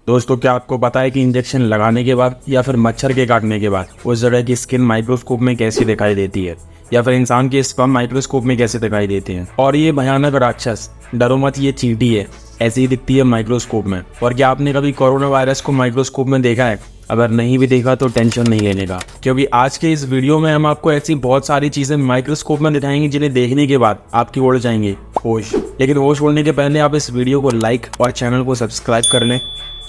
दोस्तों, क्या आपको पता है कि इंजेक्शन लगाने के बाद या फिर मच्छर के काटने के बाद उस जगह की स्किन माइक्रोस्कोप में कैसी दिखाई देती है, या फिर इंसान के स्पर्म माइक्रोस्कोप में कैसे दिखाई देते हैं। और ये भयानक राक्षस, डरो मत, ये चींटी है, ऐसी ही दिखती है माइक्रोस्कोप में। और क्या आपने कभी कोरोना वायरस को माइक्रोस्कोप में देखा है? अगर नहीं भी देखा तो टेंशन नहीं लेने का, क्योंकि आज के इस वीडियो में हम आपको ऐसी बहुत सारी चीजें माइक्रोस्कोप में दिखाएंगे जिन्हें देखने के बाद आपकी उड़ जाएंगे होश। लेकिन होश उड़ने के पहले आप इस वीडियो को लाइक और चैनल को सब्सक्राइब कर लें।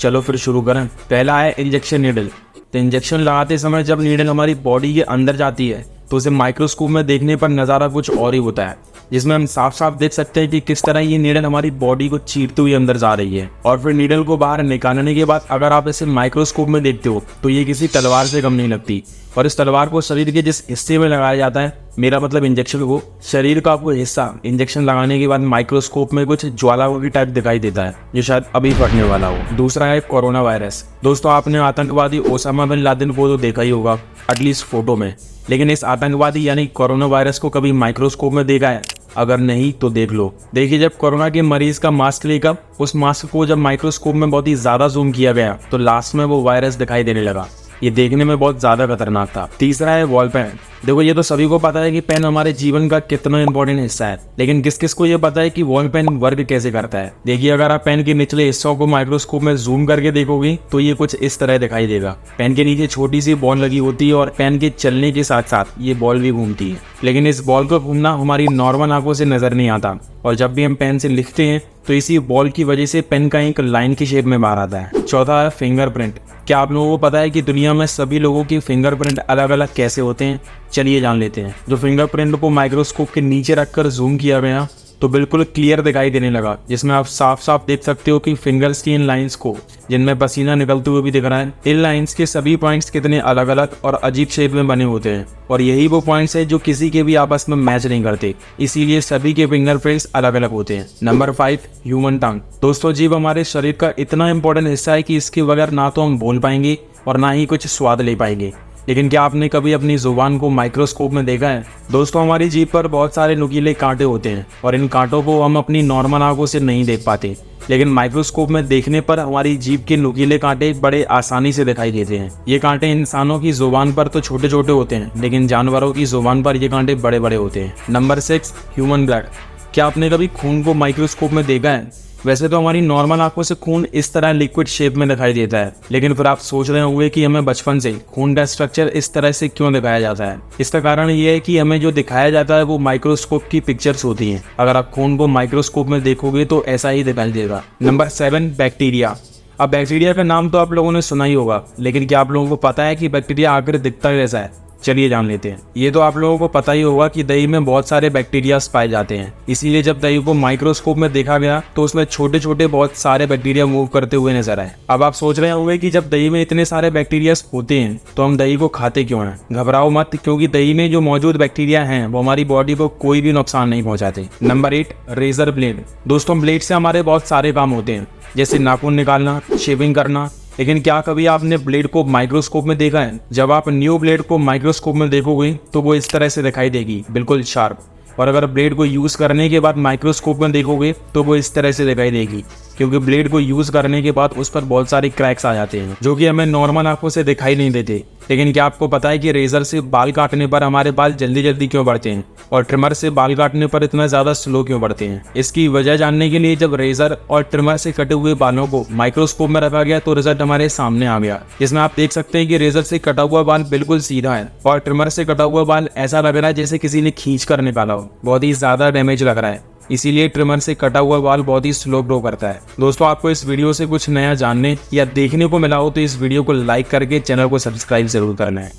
चलो फिर शुरू करें। पहला है इंजेक्शन नीडल। तो इंजेक्शन लगाते समय जब नीडल हमारी बॉडी के अंदर जाती है तो उसे माइक्रोस्कोप में देखने पर नज़ारा कुछ और ही होता है, जिसमें हम साफ साफ देख सकते हैं कि किस तरह ये नीडल हमारी बॉडी को चीरते हुए अंदर जा रही है। और फिर नीडल को बाहर निकालने के बाद अगर आप इसे माइक्रोस्कोप में देखते हो तो ये किसी तलवार से कम नहीं लगती। और इस तलवार को शरीर के जिस हिस्से में लगाया जाता है, मेरा मतलब इंजेक्शन को, शरीर का कोई हिस्सा इंजेक्शन लगाने के बाद माइक्रोस्कोप में कुछ ज्वालामुखी टाइप दिखाई देता है, जो शायद अभी फटने वाला हो। दूसरा है कोरोना वायरस। दोस्तों, आपने आतंकवादी ओसामा बिन लादेन को तो देखा ही होगा, एटलीस्ट फोटो में, लेकिन इस आतंकवादी यानी कोरोना वायरस को कभी माइक्रोस्कोप में देखा है? अगर नहीं तो देख लो। देखिए, जब कोरोना के मरीज का मास्क लेकर उस मास्क को जब माइक्रोस्कोप में बहुत ही ज्यादा जूम किया गया तो लास्ट में वो वायरस दिखाई देने लगा। ये देखने में बहुत ज्यादा खतरनाक था। तीसरा है वॉल पेन। देखो, ये तो सभी को पता है कि पेन हमारे जीवन का कितना इंपॉर्टेंट हिस्सा है, लेकिन किस किस को ये पता है कि वॉल पेन वर्क कैसे करता है। देखिए, अगर आप पेन के निचले हिस्सों को माइक्रोस्कोप में जूम करके देखोगे तो ये कुछ इस तरह दिखाई देगा। पेन के नीचे छोटी सी बॉल लगी होती है और पेन के चलने के साथ साथ ये बॉल भी घूमती है, लेकिन इस बॉल को घूमना हमारी नॉर्मल आंखों से नजर नहीं आता। और जब भी हम पेन से लिखते हैं तो इसी बॉल की वजह से पेन का एक लाइन की शेप में बाहर आता है। चौथा है फिंगरप्रिंट। क्या आप लोगों को पता है कि दुनिया में सभी लोगों की फिंगरप्रिंट अलग अलग कैसे होते हैं? चलिए जान लेते हैं। जो फिंगरप्रिंट को माइक्रोस्कोप के नीचे रखकर जूम किया गया तो बिल्कुल क्लियर दिखाई देने लगा, जिसमें आप साफ साफ देख सकते हो कि फिंगर्स की इन लाइंस को, जिनमें पसीना निकलते हुए भी दिख रहा है, इन लाइंस के सभी पॉइंट्स कितने अलग अलग और अजीब शेप में बने होते हैं। और यही वो पॉइंट्स है जो किसी के भी आपस में मैच नहीं करते, इसीलिए सभी के फिंगरप्रिंट्स अलग अलग होते हैं। नंबर 5, ह्यूमन टंग। दोस्तों, जीभ हमारे शरीर का इतना इंपॉर्टेंट हिस्सा है कि इसके बगैर ना तो हम बोल पाएंगे और ना ही कुछ स्वाद ले पाएंगे। लेकिन क्या आपने कभी अपनी जुबान को माइक्रोस्कोप में देखा है? दोस्तों, हमारी जीभ पर बहुत सारे नुकीले कांटे होते हैं और इन कांटों को हम अपनी नॉर्मल आंखों से नहीं देख पाते, लेकिन माइक्रोस्कोप में देखने पर हमारी जीभ के नुकीले कांटे बड़े आसानी से दिखाई देते हैं। ये कांटे इंसानों की जुबान पर तो छोटे छोटे होते हैं, लेकिन जानवरों की जुबान पर ये कांटे बड़े बड़े होते हैं। Number 6, human blood. क्या आपने कभी खून को माइक्रोस्कोप में देखा है? वैसे तो हमारी नॉर्मल आंखों से खून इस तरह लिक्विड शेप में दिखाई देता है, लेकिन फिर आप सोच रहे होंगे कि हमें बचपन से खून का स्ट्रक्चर इस तरह से क्यों दिखाया जाता है। इसका कारण ये है कि हमें जो दिखाया जाता है वो माइक्रोस्कोप की पिक्चर्स होती हैं। अगर आप खून को माइक्रोस्कोप में देखोगे तो ऐसा ही दिखाई देगा। Number 7, bacteria. अब बैक्टीरिया का नाम तो आप लोगों ने सुना ही होगा, लेकिन क्या आप लोगों को पता है कि बैक्टीरिया आखिर दिखता कैसा है? चलिए जान लेते हैं। ये तो आप लोगों को पता ही होगा कि दही में बहुत सारे बैक्टीरिया पाए जाते हैं, इसीलिए जब दही को माइक्रोस्कोप में देखा गया तो उसमें छोटे छोटे बहुत सारे बैक्टीरिया मूव करते हुए नजर आए। अब आप सोच रहे होंगे कि जब दही में इतने सारे बैक्टीरिया होते हैं तो हम दही को खाते क्यों हैं? घबराओ मत, क्योंकि दही में जो मौजूद बैक्टीरिया हैं वो हमारी बॉडी को कोई भी नुकसान नहीं पहुंचाते। Number 8, razor blade. दोस्तों, ब्लेड से हमारे बहुत सारे काम होते हैं, जैसे नाखून निकालना, शेविंग करना, लेकिन क्या कभी आपने ब्लेड को माइक्रोस्कोप में देखा है? जब आप न्यू ब्लेड को माइक्रोस्कोप में देखोगे तो वो इस तरह से दिखाई देगी, बिल्कुल शार्प। और अगर ब्लेड को यूज करने के बाद माइक्रोस्कोप में देखोगे तो वो इस तरह से दिखाई देगी, क्योंकि ब्लेड को यूज करने के बाद उस पर बहुत सारे क्रैक्स आ जाते हैं जो कि हमें नॉर्मल आंखों से दिखाई नहीं देते। लेकिन क्या आपको पता है कि रेजर से बाल काटने पर हमारे बाल जल्दी जल्दी क्यों बढ़ते हैं और ट्रिमर से बाल काटने पर इतना ज्यादा स्लो क्यों बढ़ते हैं? इसकी वजह जानने के लिए जब रेजर और ट्रिमर से कटे हुए बालों को माइक्रोस्कोप में रखा गया तो रिजल्ट हमारे सामने आ गया, जिसमें आप देख सकते हैं कि रेजर से कटा हुआ बाल बिल्कुल सीधा है और ट्रिमर से कटा हुआ बाल ऐसा लग रहा है जैसे किसी ने खींच कर निकाला हो। बहुत ही ज्यादा डैमेज लग रहा है, इसीलिए ट्रिमर से कटा हुआ बाल बहुत ही स्लो ग्रो करता है। दोस्तों, आपको इस वीडियो से कुछ नया जानने या देखने को मिला हो तो इस वीडियो को लाइक करके चैनल को सब्सक्राइब जरूर करना है।